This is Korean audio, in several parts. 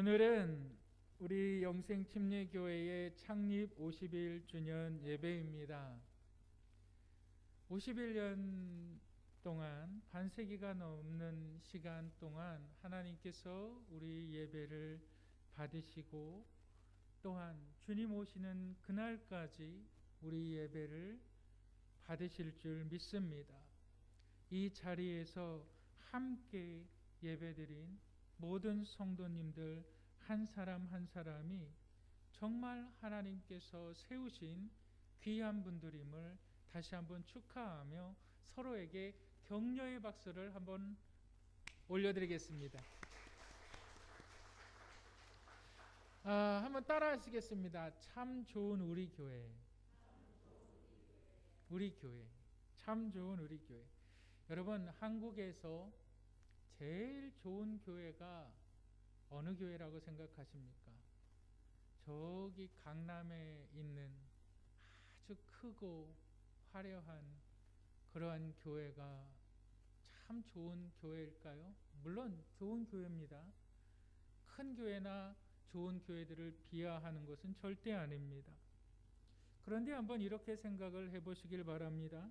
오늘은 우리 영생침례교회의 창립 50일 주년 예배입니다. 51년 동안, 반세기가 넘는 시간 동안 하나님께서 우리 예배를 받으시고 또한 주님 오시는 그날까지 우리 예배를 받으실 줄 믿습니다. 이 자리에서 함께 예배드린 모든 성도님들 한 사람 한 사람이 정말 하나님께서 세우신 귀한 분들임을 다시 한번 축하하며 서로에게 격려의 박수를 한번 올려드리겠습니다. 한번 따라 하시겠습니다. 참 좋은 우리 교회. 우리 교회. 참 좋은 우리 교회. 여러분, 한국에서 제일 좋은 교회가 어느 교회라고 생각하십니까? 저기 강남에 있는 아주 크고 화려한 그러한 교회가 참 좋은 교회일까요? 물론 좋은 교회입니다. 큰 교회나 좋은 교회들을 비하하는 것은 절대 아닙니다. 그런데 한번 이렇게 생각을 해보시길 바랍니다.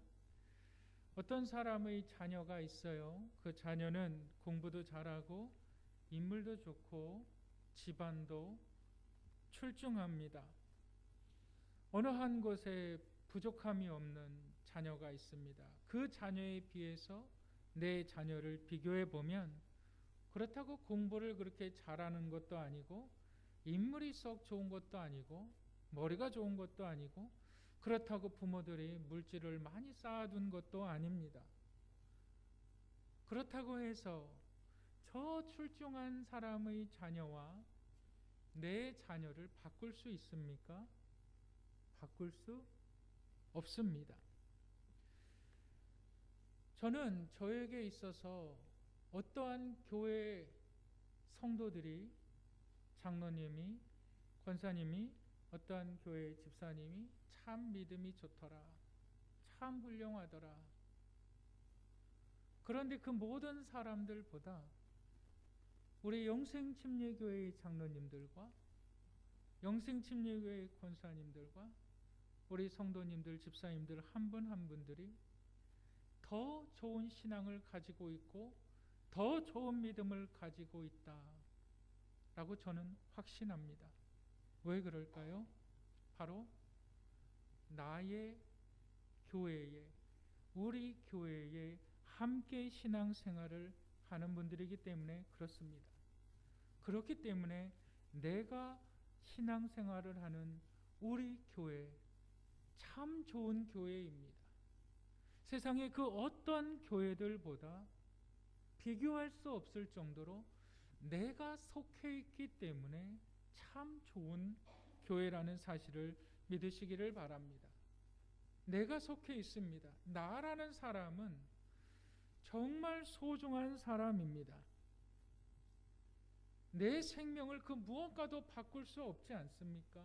어떤 사람의 자녀가 있어요. 그 자녀는 공부도 잘하고 인물도 좋고 집안도 출중합니다. 어느 한 곳에 부족함이 없는 자녀가 있습니다. 그 자녀에 비해서 내 자녀를 비교해 보면 그렇다고 공부를 그렇게 잘하는 것도 아니고 인물이 썩 좋은 것도 아니고 머리가 좋은 것도 아니고 그렇다고 부모들이 물질을 많이 쌓아둔 것도 아닙니다. 그렇다고 해서 저 출중한 사람의 자녀와 내 자녀를 바꿀 수 있습니까? 바꿀 수 없습니다. 저는 저에게 있어서 어떠한 교회 성도들이, 장로님이, 권사님이, 어떠한 교회 집사님이 참 믿음이 좋더라, 참 훌륭하더라. 그런데 그 모든 사람들보다 우리 영생침례교회의 장로님들과 영생침례교회의 권사님들과 우리 성도님들, 집사님들 한 분 한 분들이 더 좋은 신앙을 가지고 있고 더 좋은 믿음을 가지고 있다라고 저는 확신합니다. 왜 그럴까요? 바로 나의 교회에, 우리 교회에 함께 신앙생활을 하는 분들이기 때문에 그렇습니다. 그렇기 때문에 내가 신앙생활을 하는 우리 교회, 참 좋은 교회입니다. 세상의 그 어떤 교회들보다 비교할 수 없을 정도로 내가 속해 있기 때문에 참 좋은 교회라는 사실을 믿으시기를 바랍니다. 내가 속해 있습니다. 나라는 사람은 정말 소중한 사람입니다. 내 생명을 그 무엇과도 바꿀 수 없지 않습니까?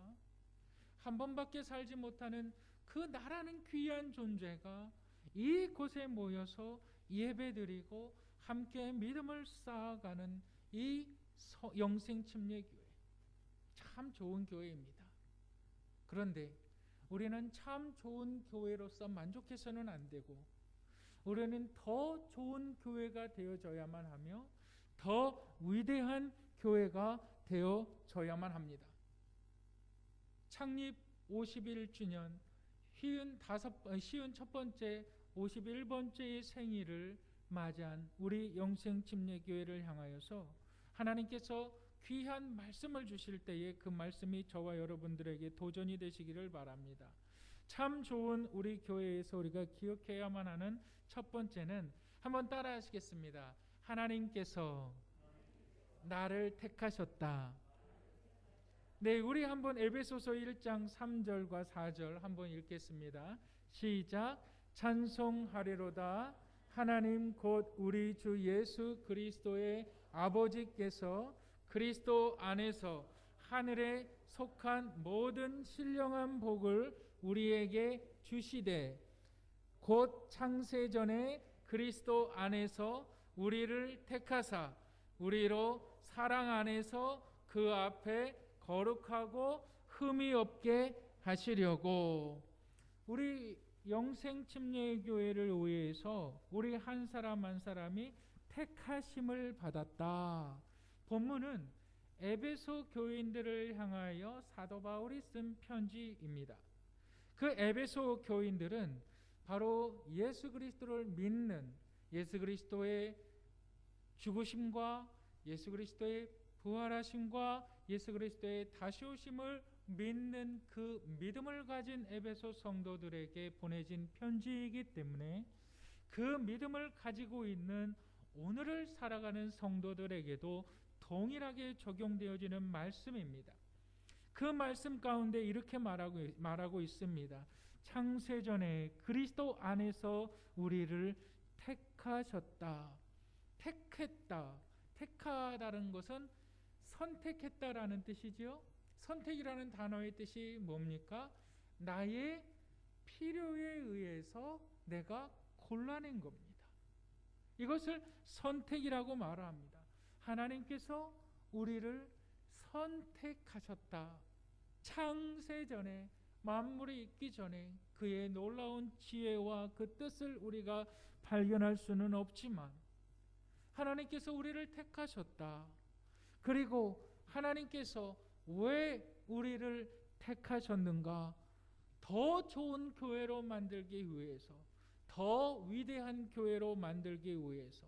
한 번밖에 살지 못하는 그 나라는 귀한 존재가 이곳에 모여서 예배드리고 함께 믿음을 쌓아가는 이 영생침례교회, 참 좋은 교회입니다. 그런데 우리는 참 좋은 교회로서 만족해서는 안 되고 우리는 더 좋은 교회가 되어져야만 하며 더 위대한 교회가 되어져야만 합니다. 창립 51주년 쉬운 첫 번째 51번째의 생일을 맞이한 우리 영생침례교회를 향하여서 하나님께서 귀한 말씀을 주실 때에 그 말씀이 저와 여러분들에게 도전이 되시기를 바랍니다. 참 좋은 우리 교회에서 우리가 기억해야만 하는 첫 번째는 한번 따라 하시겠습니다. 하나님께서 나를 택하셨다. 네, 우리 한번 에베소서 1장 3절과 4절 한번 읽겠습니다. 시작. 찬송하리로다. 하나님 곧 우리 주 예수 그리스도의 아버지께서 그리스도 안에서 하늘에 속한 모든 신령한 복을 우리에게 주시되 곧 창세전에 그리스도 안에서 우리를 택하사 우리로 사랑 안에서 그 그 앞에 거룩하고 흠이 없게 하시려고. 우리 영생침례교회를 위해서 우리 한 사람 한 사람이 택하심을 받았다. 본문은 에베소 교인들을 향하여 사도 바울이 쓴 편지입니다. 그 에베소 교인들은 바로 예수 그리스도를 믿는, 예수 그리스도의 죽으심과 예수 그리스도의 부활하심과 예수 그리스도의 다시 오심을 믿는 그 믿음을 가진 에베소 성도들에게 보내진 편지이기 때문에 그 믿음을 가지고 있는 오늘을 살아가는 성도들에게도 동일하게 적용되어지는 말씀입니다. 그 말씀 가운데 이렇게 말하고 있습니다. 창세전에 그리스도 안에서 우리를 택하셨다. 택했다. 택하다는 것은 선택했다라는 뜻이죠. 선택이라는 단어의 뜻이 뭡니까? 나의 필요에 의해서 내가 골라낸 겁니다. 이것을 선택이라고 말합니다. 하나님께서 우리를 선택하셨다. 창세전에, 만물이 있기 전에 그의 놀라운 지혜와 그 뜻을 우리가 발견할 수는 없지만 하나님께서 우리를 택하셨다. 그리고 하나님께서 왜 우리를 택하셨는가? 더 좋은 교회로 만들기 위해서, 더 위대한 교회로 만들기 위해서.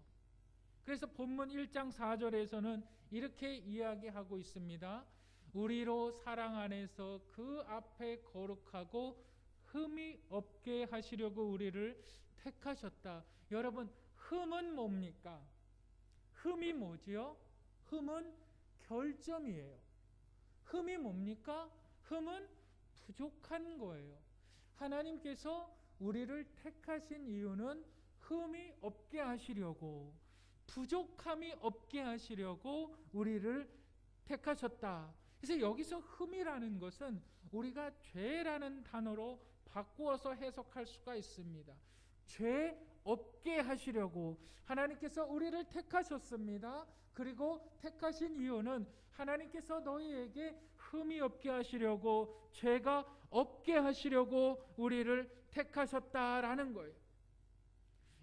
그래서 본문 1장 4절에서는 이렇게 이야기하고 있습니다. 우리로 사랑 안에서 그 앞에 거룩하고 흠이 없게 하시려고 우리를 택하셨다. 여러분, 흠은 뭡니까? 흠이 뭐지요? 흠은 결점이에요. 흠이 뭡니까? 흠은 부족한 거예요. 하나님께서 우리를 택하신 이유는 흠이 없게 하시려고, 부족함이 없게 하시려고 우리를 택하셨다. 그래서 여기서 흠이라는 것은 우리가 죄라는 단어로 바꾸어서 해석할 수가 있습니다. 죄 없게 하시려고 하나님께서 우리를 택하셨습니다. 그리고 택하신 이유는 하나님께서 너희에게 흠이 없게 하시려고, 죄가 없게 하시려고 우리를 택하셨다라는 거예요.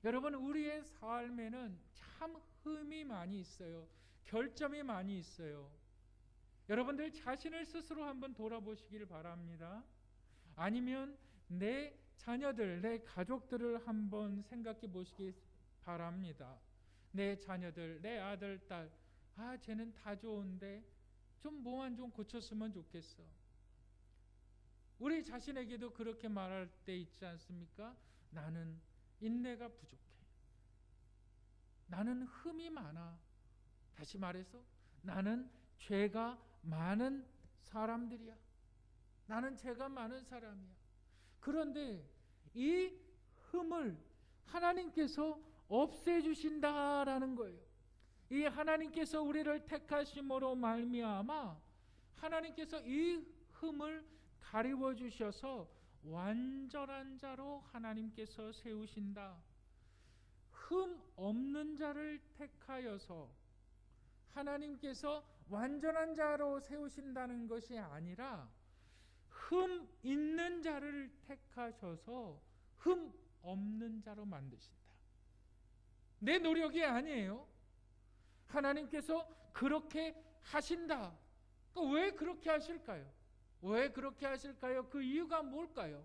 여러분, 우리의 삶에는 참 흠이 많이 있어요. 결점이 많이 있어요. 여러분들 자신을 스스로 한번 돌아보시길 바랍니다. 아니면 내 자녀들, 내 가족들을 한번 생각해 보시기 바랍니다. 내 자녀들, 내 아들, 딸, 쟤는 다 좋은데 좀 뭐만 좀 고쳤으면 좋겠어. 우리 자신에게도 그렇게 말할 때 있지 않습니까? 나는 인내가 부족해. 나는 흠이 많아. 다시 말해서 나는 죄가 많은 사람들이야. 나는 죄가 많은 사람이야. 그런데 이 흠을 하나님께서 없애주신다라는 거예요. 이 하나님께서 우리를 택하심으로 말미암아 하나님께서 이 흠을 가리워 주셔서 완전한 자로 하나님께서 세우신다. 흠 없는 자를 택하여서 하나님께서 완전한 자로 세우신다는 것이 아니라 흠 있는 자를 택하셔서 흠 없는 자로 만드신다. 내 노력이 아니에요. 하나님께서 그렇게 하신다. 왜 그렇게 하실까요? 왜 그렇게 하실까요? 그 이유가 뭘까요?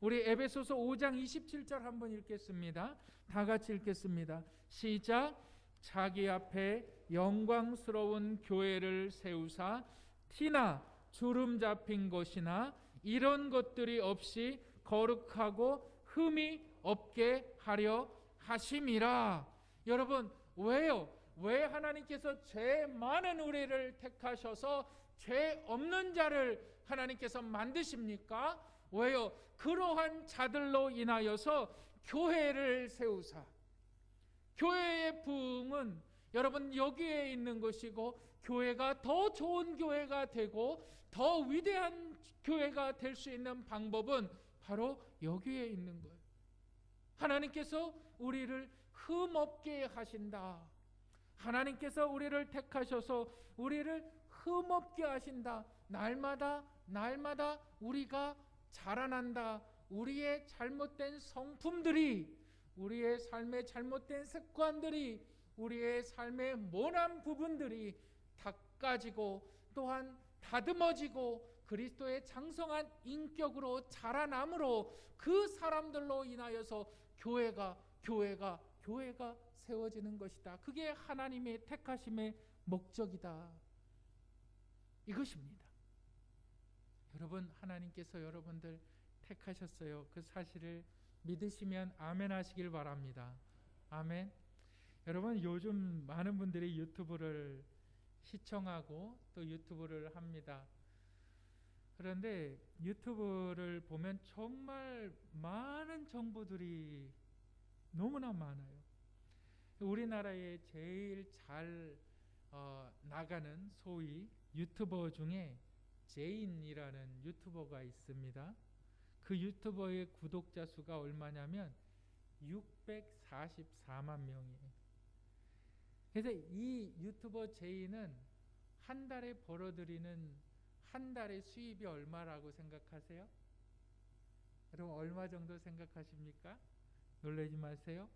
우리 에베소서 5장 27절 한번 읽겠습니다. 다 같이 읽겠습니다. 시작. 자기 앞에 영광스러운 교회를 세우사 티나 주름 잡힌 것이나 이런 것들이 없이 거룩하고 흠이 없게 하려 하심이라. 여러분, 왜요? 왜 하나님께서 죄 많은 우리를 택하셔서 죄 없는 자를 하나님께서 만드십니까? 왜요? 그러한 자들로 인하여서 교회를 세우사. 교회의 부흥은 여러분 여기에 있는 것이고, 교회가 더 좋은 교회가 되고 더 위대한 교회가 될 수 있는 방법은 바로 여기에 있는 거예요. 하나님께서 우리를 흠없게 하신다. 하나님께서 우리를 택하셔서 우리를 흠없게 하신다. 날마다 우리가 자라난다. 우리의 잘못된 성품들이, 우리의 삶의 잘못된 습관들이, 우리의 삶의 모난 부분들이 닦아지고 또한 다듬어지고 그리스도의 장성한 인격으로 자라남으로 그 사람들로 인하여서 교회가 세워지는 것이다. 그게 하나님의 택하심의 목적이다. 이것입니다. 여러분, 하나님께서 여러분들 택하셨어요. 그 사실을 믿으시면 아멘 하시길 바랍니다. 아멘. 여러분, 요즘 많은 분들이 유튜브를 시청하고 또 유튜브를 합니다. 그런데 유튜브를 보면 정말 많은 정보들이 너무나 많아요. 우리나라에 제일 잘 나가는 소위 유튜버 중에 제인이라는 유튜버가 있습니다. 그 유튜버의 구독자 수가 얼마냐면 644만 명이에요. 그래서 이 유튜버 제인은 한 달에 벌어들이는 한 달의 수입이 얼마라고 생각하세요? 여러분, 얼마 정도 생각하십니까? 놀라지 마세요.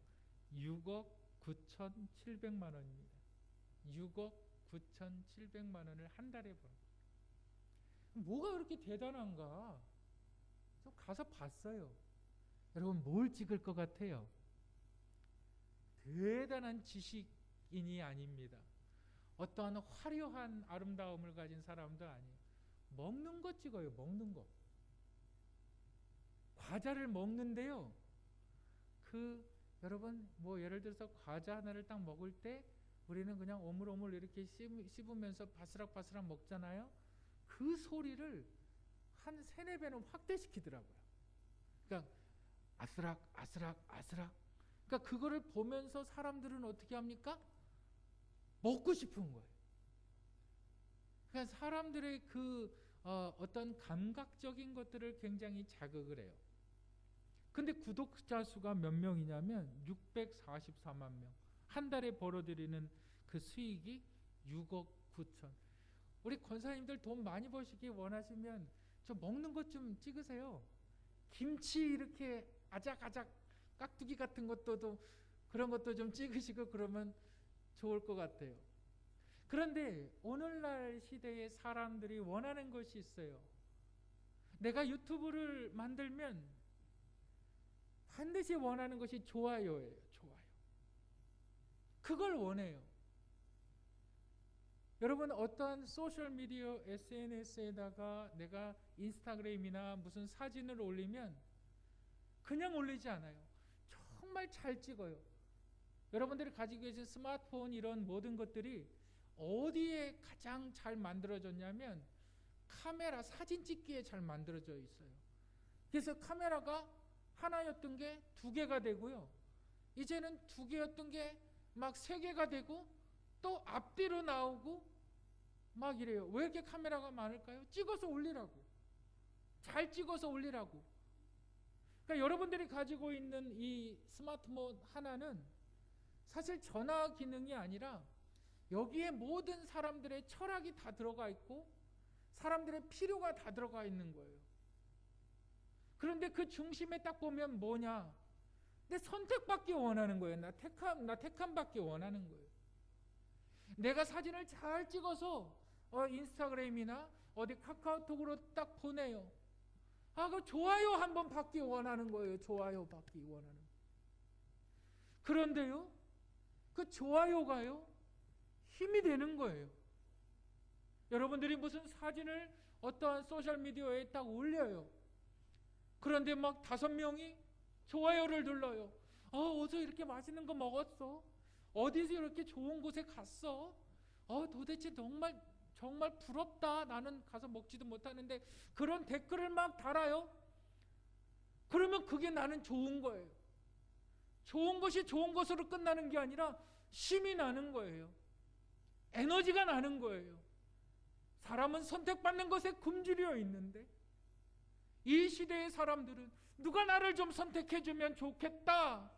6억 9,700만 원입니다. 6억 9,700만 원을 한 달에 벌어요. 뭐가 그렇게 대단한가? 저 가서 봤어요. 여러분, 뭘 찍을 것 같아요? 대단한 지식인이 아닙니다. 어떠한 화려한 아름다움을 가진 사람도 아니에요. 먹는 거 찍어요. 먹는 거. 과자를 먹는데요. 여러분, 뭐 예를 들어서 과자 하나를 딱 먹을 때 우리는 그냥 오물오물 이렇게 씹으면서 바스락바스락 먹잖아요. 그 소리를 한 3-4배는 확대시키더라고요. 그러니까 아스락 아스락 아스락. 그러니까 그거를 보면서 사람들은 어떻게 합니까? 먹고 싶은 거예요. 그러니까 사람들의 어떤 감각적인 것들을 굉장히 자극을 해요. 근데 구독자 수가 몇 명이냐면 644만 명. 한 달에 벌어들이는 그 수익이 6억 9천. 우리 권사님들 돈 많이 버시기 원하시면 저 먹는 것 좀 찍으세요. 김치 이렇게 아작아작 깍두기 같은 것도 그런 것도 좀 찍으시고 그러면 좋을 것 같아요. 그런데 오늘날 시대에 사람들이 원하는 것이 있어요. 내가 유튜브를 만들면 반드시 원하는 것이 좋아요예요. 좋아요. 그걸 원해요. 여러분, 어떤 소셜미디어 SNS에다가 내가 인스타그램이나 무슨 사진을 올리면 그냥 올리지 않아요. 정말 잘 찍어요. 여러분들이 가지고 계신 스마트폰 이런 모든 것들이 어디에 가장 잘 만들어졌냐면 카메라 사진 찍기에 잘 만들어져 있어요. 그래서 카메라가 하나였던 게 2개가 되고요. 이제는 2개였던 게 막 3개가 되고 또 앞뒤로 나오고 막 이래요. 왜 이렇게 카메라가 많을까요? 찍어서 올리라고. 잘 찍어서 올리라고. 그러니까 여러분들이 가지고 있는 이 스마트폰 하나는 사실 전화 기능이 아니라 여기에 모든 사람들의 철학이 다 들어가 있고 사람들의 필요가 다 들어가 있는 거예요. 그런데 그 중심에 딱 보면 뭐냐? 내 선택받기 원하는 거예요. 나 택함 받기 원하는 거예요. 내가 사진을 잘 찍어서 인스타그램이나 어디 카카오톡으로 딱 보내요. 그 좋아요 한번 받기 원하는 거예요. 좋아요 받기 원하는 거예요. 그런데요, 그 좋아요가요 힘이 되는 거예요. 여러분들이 무슨 사진을 어떠한 소셜미디어에 딱 올려요. 그런데 막 5명이 좋아요를 눌러요. 어디서 이렇게 맛있는 거 먹었어? 어디서 이렇게 좋은 곳에 갔어? 도대체 정말 부럽다. 나는 가서 먹지도 못하는데 그런 댓글을 막 달아요. 그러면 그게 나는 좋은 거예요. 좋은 것이 좋은 것으로 끝나는 게 아니라 힘이 나는 거예요. 에너지가 나는 거예요. 사람은 선택받는 것에 굶주려 있는데 이 시대의 사람들은 누가 나를 좀 선택해주면 좋겠다.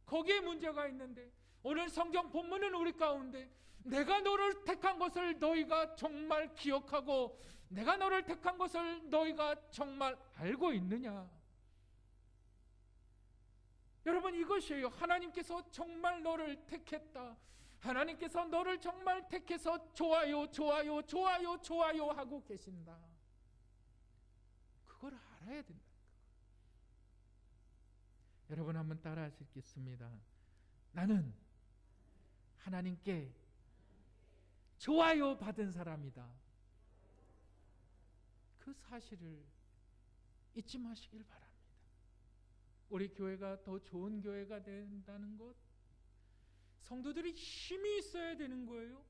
거기에 문제가 있는데 오늘 성경 본문은 우리 가운데 내가 너를 택한 것을 너희가 정말 기억하고 내가 너를 택한 것을 너희가 정말 알고 있느냐? 여러분, 이것이에요. 하나님께서 정말 너를 택했다. 하나님께서 너를 정말 택해서 좋아요, 좋아요, 좋아요, 좋아요 하고 계신다. 그걸 알아야 된다. 여러분, 한번 따라 하시겠습니다. 나는 하나님께 좋아요 받은 사람이다. 그 사실을 잊지 마시길 바랍니다. 우리 교회가 더 좋은 교회가 된다는 것, 성도들이 힘이 있어야 되는 거예요.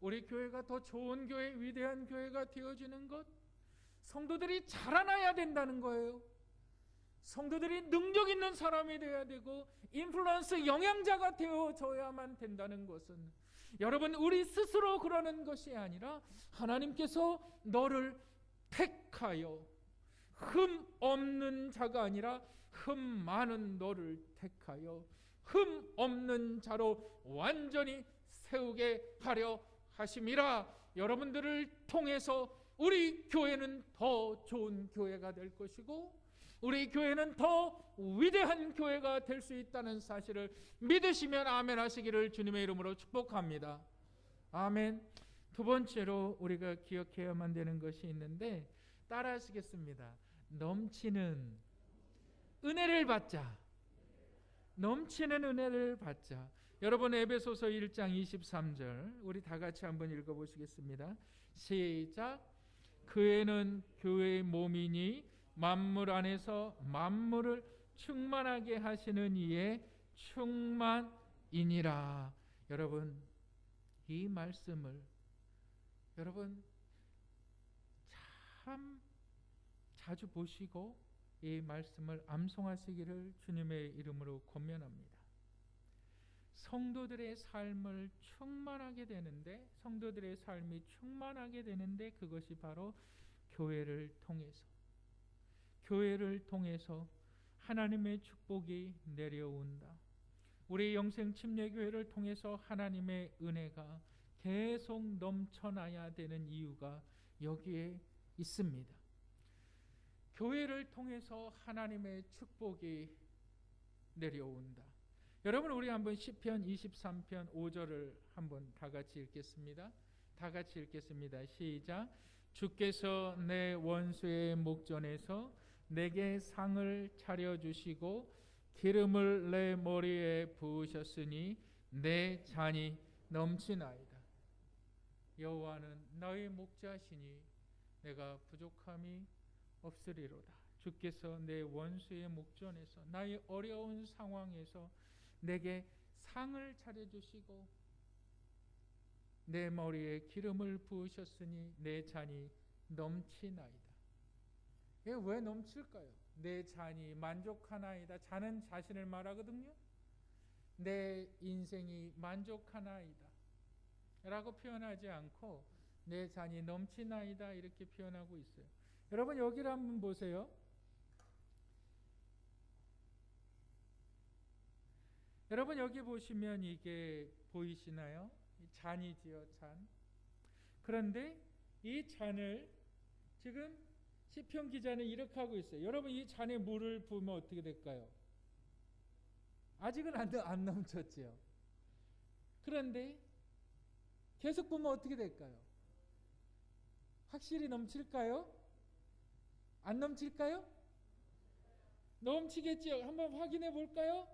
우리 교회가 더 좋은 교회, 위대한 교회가 되어지는 것, 성도들이 자라나야 된다는 거예요. 성도들이 능력 있는 사람이 되어야 되고 인플루언스 영향자가 되어져야만 된다는 것은, 여러분, 우리 스스로 그러는 것이 아니라 하나님께서 너를 택하여, 흠 없는 자가 아니라 흠 많은 너를 택하여 흠 없는 자로 완전히 세우게 하려 하심이라. 여러분들을 통해서 우리 교회는 더 좋은 교회가 될 것이고 우리 교회는 더 위대한 교회가 될 수 있다는 사실을 믿으시면 아멘 하시기를 주님의 이름으로 축복합니다. 아멘. 두 번째로 우리가 기억해야만 되는 것이 있는데, 따라 하시겠습니다. 넘치는 은혜를 받자. 넘치는 은혜를 받자. 여러분, 에베소서 1장 23절 우리 다 같이 한번 읽어보시겠습니다. 시작. 그애는 교회의 몸이니 만물 안에서 만물을 충만하게 하시는 이의 충만이니라. 여러분, 이 말씀을 여러분 참 자주 보시고 이 말씀을 암송하시기를 주님의 이름으로 권면합니다. 성도들의 삶을 충만하게 되는데, 성도들의 삶이 충만하게 되는데 그것이 바로 교회를 통해서 하나님의 축복이 내려온다. 우리 영생 침례교회를 통해서 하나님의 은혜가 계속 넘쳐나야 되는 이유가 여기에 있습니다. 교회를 통해서 하나님의 축복이 내려온다. 여러분, 우리 한번 시편 23편 5절을 한번 다 같이 읽겠습니다. 다 같이 읽겠습니다. 시작. 주께서 내 원수의 목전에서 내게 상을 차려주시고 기름을 내 머리에 부으셨으니 내 잔이 넘치나이다. 여호와는 나의 목자시니 내가 부족함이 없으리로다. 주께서 내 원수의 목전에서, 나의 어려운 상황에서 내게 상을 차려주시고 내 머리에 기름을 부으셨으니 내 잔이 넘치나이다. 왜 넘칠까요? 내 잔이 만족하나이다. 잔은 자신을 말하거든요. 내 인생이 만족하나이다 라고 표현하지 않고 내 잔이 넘치나이다 이렇게 표현하고 있어요. 여러분, 여기를 한번 보세요. 여러분, 여기 보시면 이게 보이시나요? 잔이지요, 잔. 그런데 이 잔을 지금 시편 기자는 이렇게 하고 있어요. 여러분, 이 잔에 물을 부으면 어떻게 될까요? 아직은 안 넘쳤지요. 그런데 계속 부으면 어떻게 될까요? 확실히 넘칠까요? 안 넘칠까요? 넘치겠지요. 한번 확인해 볼까요?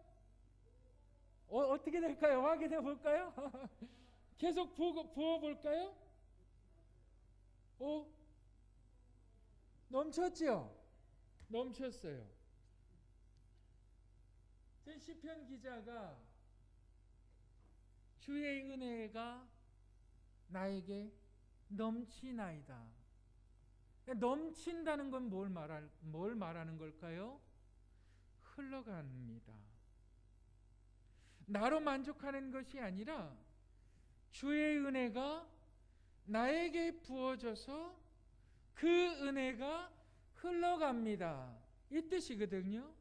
어떻게 될까요? 확인해 볼까요? 계속 부어 볼까요? 넘쳤지요? 넘쳤어요. 시편 기자가 주의 은혜가 나에게 넘치나이다. 넘친다는 건 뭘 말하는 걸까요? 흘러갑니다. 나로 만족하는 것이 아니라 주의 은혜가 나에게 부어져서 그 은혜가 흘러갑니다. 이 뜻이거든요.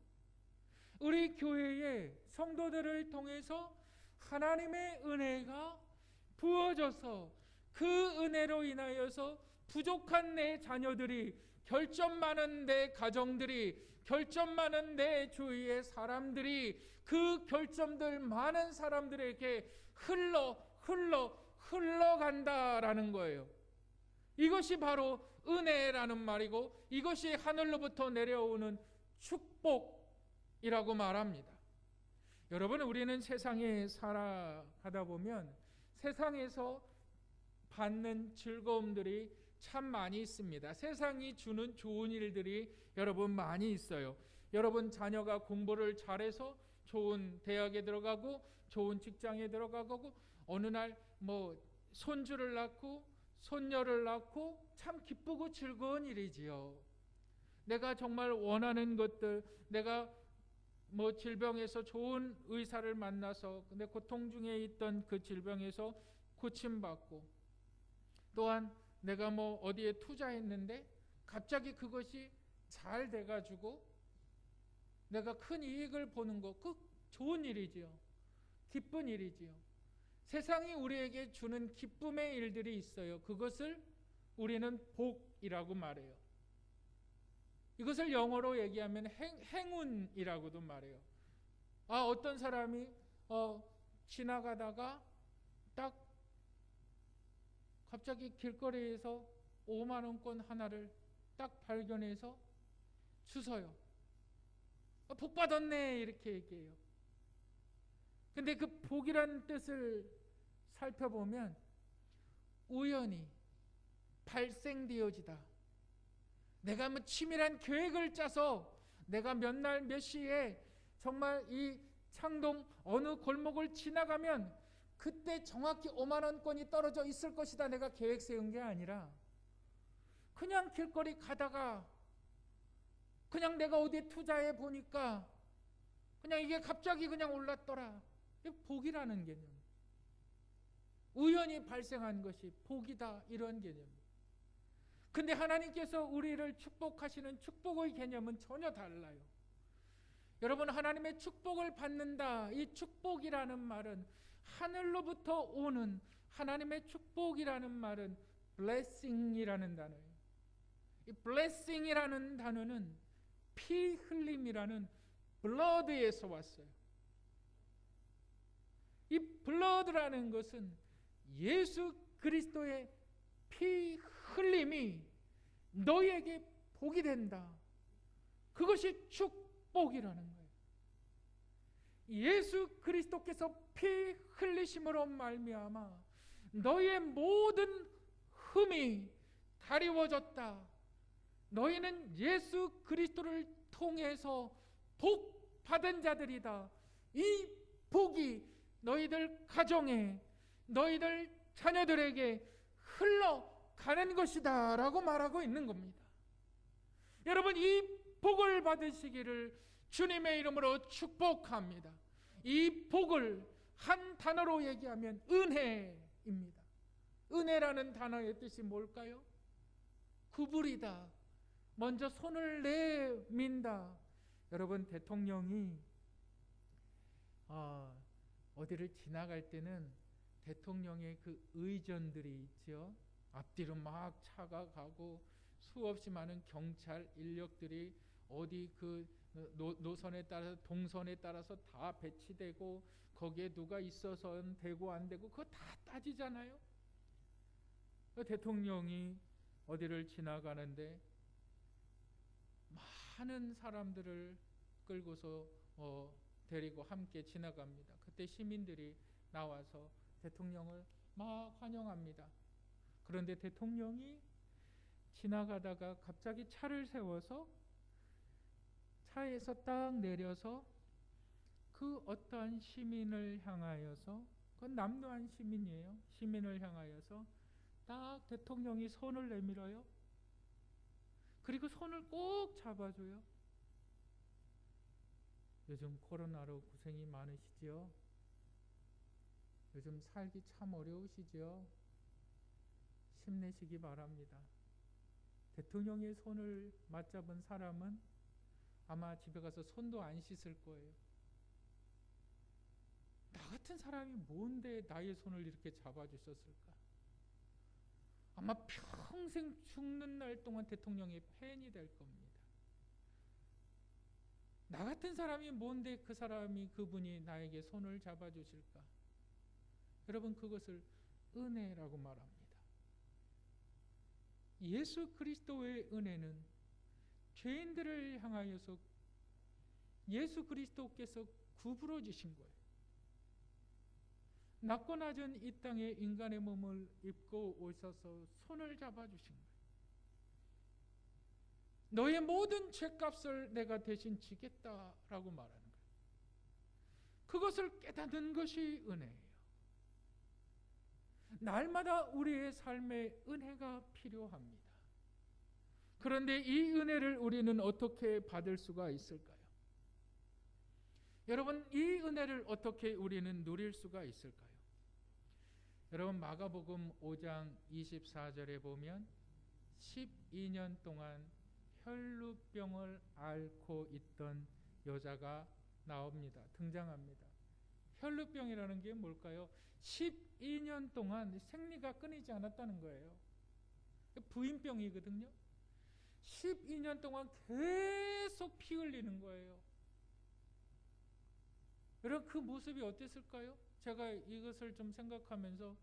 우리 교회의 성도들을 통해서 하나님의 은혜가 부어져서 그 은혜로 인하여서 부족한 내 자녀들이, 결점 많은 내 가정들이, 결점 많은 내 주위의 사람들이 그 결점들 많은 사람들에게 흘러간다라는 거예요. 이것이 바로 은혜라는 말이고, 이것이 하늘로부터 내려오는 축복이라고 말합니다. 여러분, 우리는 세상에 살아가다 보면 세상에서 받는 즐거움들이 참 많이 있습니다. 세상이 주는 좋은 일들이 여러분 많이 있어요. 여러분 자녀가 공부를 잘해서 좋은 대학에 들어가고 좋은 직장에 들어가고 어느 날 손주를 낳고 손녀를 낳고 참 기쁘고 즐거운 일이지요. 내가 정말 원하는 것들, 내가 질병에서 좋은 의사를 만나서 내 고통 중에 있던 그 질병에서 고침받고, 또한 내가 어디에 투자했는데 갑자기 그것이 잘 돼가지고 내가 큰 이익을 보는 거, 그 좋은 일이지요. 기쁜 일이지요. 세상이 우리에게 주는 기쁨의 일들이 있어요. 그것을 우리는 복이라고 말해요. 이것을 영어로 얘기하면 행운이라고도 말해요. 어떤 사람이 지나가다가 딱 갑자기 길거리에서 5만 원권 하나를 딱 발견해서 주서요. 복 받았네, 이렇게 얘기해요. 근데 그 복이라는 뜻을 살펴보면 우연히 발생되어지다. 내가 치밀한 계획을 짜서 내가 몇 날 몇 시에 정말 이 창동 어느 골목을 지나가면 그때 정확히 5만 원권이 떨어져 있을 것이다, 내가 계획 세운 게 아니라 그냥 길거리 가다가 그냥 내가 어디에 투자해 보니까 그냥 이게 갑자기 그냥 올랐더라. 이게 복이라는 개념. 우연히 발생한 것이 복이다, 이런 개념. 근데 하나님께서 우리를 축복하시는 축복의 개념은 전혀 달라요. 여러분, 하나님의 축복을 받는다, 이 축복이라는 말은 하늘로부터 오는 하나님의 축복이라는 말은 blessing이라는 단어예요. 이 blessing이라는 단어는 피 흘림이라는 blood에서 왔어요. 이 blood라는 것은 예수 그리스도의 피 흘림이 너희에게 복이 된다. 그것이 축복이라는 거예요. 예수 그리스도께서 피 흘리심으로 말미암아 너희의 모든 흠이 가리워졌다. 너희는 예수 그리스도를 통해서 복 받은 자들이다. 이 복이 너희들 가정에, 너희들 자녀들에게 흘러가는 것이다 라고 말하고 있는 겁니다. 여러분, 이 복을 받으시기를 주님의 이름으로 축복합니다. 이 복을 한 단어로 얘기하면 은혜입니다. 은혜라는 단어의 뜻이 뭘까요? 구부리다, 먼저 손을 내민다. 여러분, 대통령이 어디를 지나갈 때는 대통령의 그 의전들이 있죠. 앞뒤로 막 차가 가고 수없이 많은 경찰 인력들이 어디 그 노선에 따라서, 동선에 따라서 다 배치되고, 거기에 누가 있어서는 되고 안 되고 그거 다 따지잖아요. 대통령이 어디를 지나가는데 많은 사람들을 끌고서 데리고 함께 지나갑니다. 그때 시민들이 나와서 대통령을 막 환영합니다. 그런데 대통령이 지나가다가 갑자기 차를 세워서 차에서 딱 내려서 그 어떠한 시민을 향하여서, 그건 남루한 시민이에요. 시민을 향하여서 딱 대통령이 손을 내밀어요. 그리고 손을 꼭 잡아줘요. 요즘 코로나로 고생이 많으시죠? 요즘 살기 참 어려우시죠? 힘내시기 바랍니다. 대통령의 손을 맞잡은 사람은 아마 집에 가서 손도 안 씻을 거예요. 나 같은 사람이 뭔데 나의 손을 이렇게 잡아주셨을까? 아마 평생 죽는 날 동안 대통령의 팬이 될 겁니다. 나 같은 사람이 뭔데 그분이 나에게 손을 잡아주실까? 여러분, 그것을 은혜라고 말합니다. 예수 그리스도의 은혜는 죄인들을 향하여서 예수 그리스도께서 구부러 주신 거예요. 낮고 낮은 이 땅에 인간의 몸을 입고 오셔서 손을 잡아주신 거예요. 너의 모든 죄값을 내가 대신 지겠다라고 말하는 거예요. 그것을 깨닫는 것이 은혜예요. 날마다 우리의 삶에 은혜가 필요합니다. 그런데 이 은혜를 우리는 어떻게 받을 수가 있을까요? 여러분, 이 은혜를 어떻게 우리는 누릴 수가 있을까요? 여러분, 마가복음 5장 24절에 보면 12년 동안 혈루병을 앓고 있던 여자가 나옵니다. 등장합니다. 혈루병이라는 게 뭘까요? 12년 동안 생리가 끊이지 않았다는 거예요. 부인병이거든요. 12년 동안 계속 피 흘리는 거예요. 여러분, 그 모습이 어땠을까요? 제가 이것을 좀 생각하면서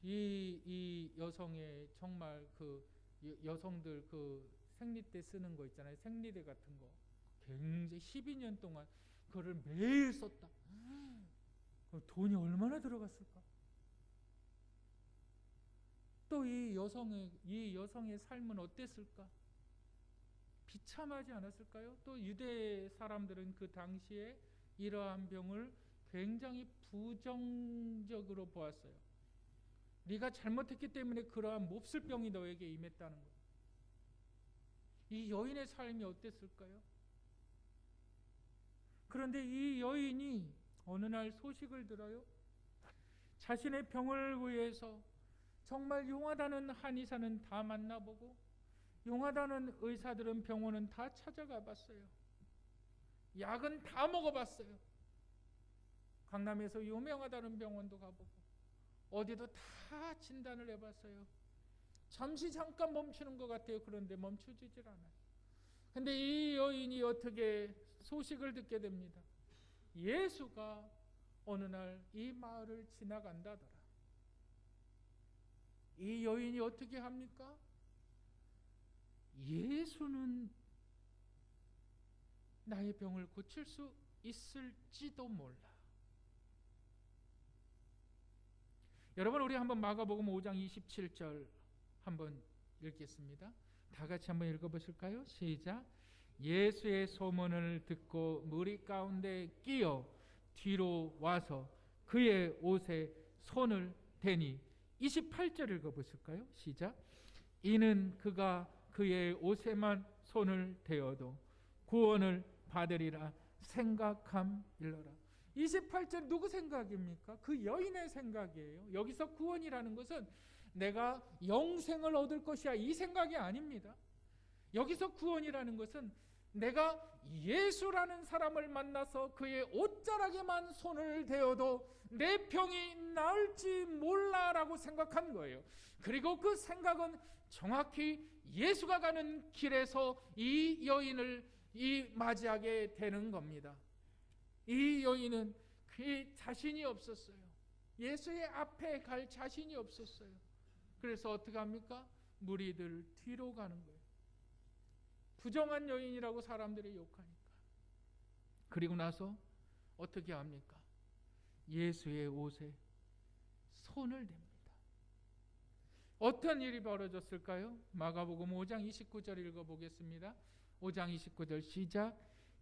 이 여성의 정말 그 여성들 그 생리 때 쓰는 거 있잖아요. 생리대 같은 거. 굉장히 12년 동안 그거를 매일 썼다. 돈이 얼마나 들어갔을까? 또 이 여성의 삶은 어땠을까? 비참하지 않았을까요? 또 유대 사람들은 그 당시에 이러한 병을 굉장히 부정적으로 보았어요. 네가 잘못했기 때문에 그러한 몹쓸 병이 너에게 임했다는 거예요. 이 여인의 삶이 어땠을까요? 그런데 이 여인이 어느 날 소식을 들어요. 자신의 병을 위해서 정말 용하다는 한의사는 다 만나보고 용하다는 의사들은 병원은 다 찾아가 봤어요. 약은 다 먹어봤어요. 강남에서 유명하다는 병원도 가보고 어디도 다 진단을 해봤어요. 잠깐 멈추는 것 같아요. 그런데 멈춰지질 않아요. 근데 이 여인이 어떻게 소식을 듣게 됩니다. 예수가 어느 날 이 마을을 지나간다더라. 이 여인이 어떻게 합니까? 예수는 나의 병을 고칠 수 있을지도 몰라. 여러분, 우리 한번 마가복음 5장 27절 한번 읽겠습니다. 다 같이 한번 읽어보실까요? 시작. 예수의 소문을 듣고 무리 가운데 끼어 뒤로 와서 그의 옷에 손을 대니 28절 읽어보실까요? 시작. 이는 그가 그의 옷에만 손을 대어도 구원을 받으리라 생각함일러라. 28절 누구 생각입니까? 그 여인의 생각이에요. 여기서 구원이라는 것은 내가 영생을 얻을 것이야 이 생각이 아닙니다. 여기서 구원이라는 것은 내가 예수라는 사람을 만나서 그의 옷자락에만 손을 대어도 내 병이 나을지 몰라라고 생각한 거예요. 그리고 그 생각은 정확히 예수가 가는 길에서 이 여인을 맞이하게 되는 겁니다. 이 여인은 그 자신이 없었어요. 예수의 앞에 갈 자신이 없었어요. 그래서 어떻게 합니까? 무리들 뒤로 가는 거예요. 부정한 여인이라고 사람들이 욕하니까. 그리고 나서 어떻게 합니까? 예수의 옷에 손을 댑니다. 어떤 일이 벌어졌을까요? 마가복음 5장 29절 읽어보겠습니다. 5장 29절 시작.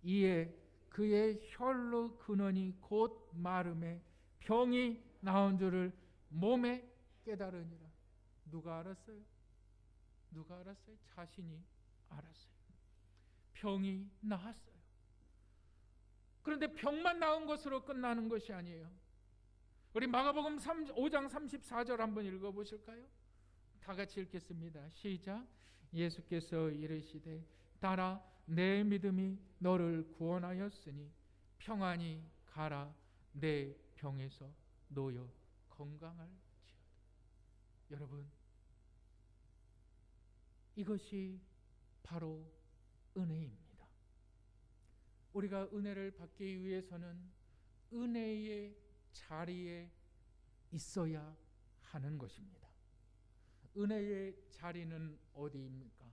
이에 그의 혈로 근원이 곧 마름에 병이 나온 줄을 몸에 깨달으니라. 누가 알았어요? 누가 알았어요? 자신이 알았어요. 병이 나았어요. 그런데 병만 나은 것으로 끝나는 것이 아니에요. 우리 마가복음 5장 34절 한번 읽어보실까요? 다 같이 읽겠습니다. 시작. 예수께서 이르시되 따라 내 믿음이 너를 구원하였으니 평안히 가라 내 병에서 놓여 건강할지어다. 여러분, 이것이 바로 은혜입니다. 우리가 은혜를 받기 위해서는 은혜의 자리에 있어야 하는 것입니다. 은혜의 자리는 어디입니까?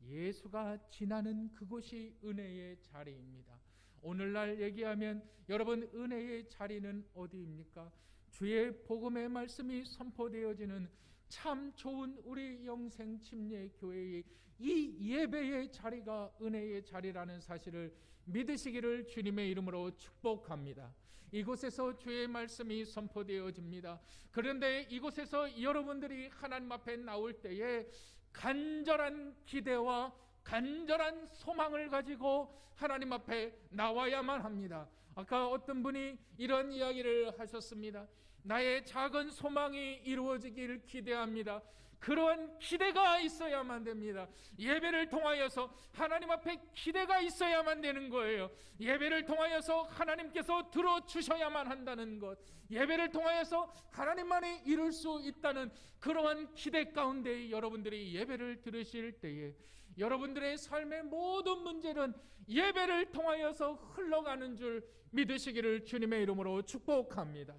예수가 지나는 그곳이 은혜의 자리입니다. 오늘날 얘기하면 여러분, 은혜의 자리는 어디입니까? 주의 복음의 말씀이 선포되어지는 참 좋은 우리 영생침례교회의 이 예배의 자리가 은혜의 자리라는 사실을 믿으시기를 주님의 이름으로 축복합니다. 이곳에서 주의 말씀이 선포되어집니다. 그런데 이곳에서 여러분들이 하나님 앞에 나올 때에 간절한 기대와 간절한 소망을 가지고 하나님 앞에 나와야만 합니다. 아까 어떤 분이 이런 이야기를 하셨습니다. 나의 작은 소망이 이루어지길 기대합니다. 그러한 기대가 있어야만 됩니다. 예배를 통하여서 하나님 앞에 기대가 있어야만 되는 거예요. 예배를 통하여서 하나님께서 들어주셔야만 한다는 것, 예배를 통하여서 하나님만이 이룰 수 있다는 그러한 기대 가운데 여러분들이 예배를 들으실 때에 여러분들의 삶의 모든 문제는 예배를 통하여서 흘러가는 줄 믿으시기를 주님의 이름으로 축복합니다.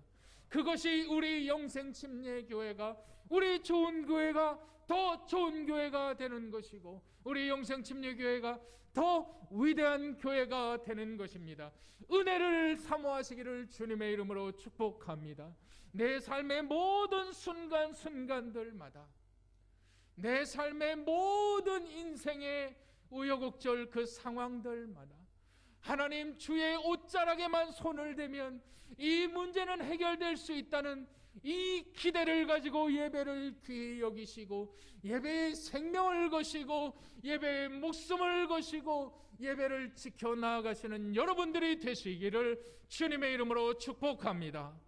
그것이 우리 영생침례교회가, 우리 좋은 교회가 더 좋은 교회가 되는 것이고, 우리 영생침례교회가 더 위대한 교회가 되는 것입니다. 은혜를 사모하시기를 주님의 이름으로 축복합니다. 내 삶의 모든 순간순간들마다, 내 삶의 모든 인생의 우여곡절 그 상황들마다 하나님 주의 옷자락에만 손을 대면 이 문제는 해결될 수 있다는 이 기대를 가지고 예배를 귀히 여기시고, 예배의 생명을 거시고, 예배의 목숨을 거시고, 예배를 지켜나가시는 여러분들이 되시기를 주님의 이름으로 축복합니다.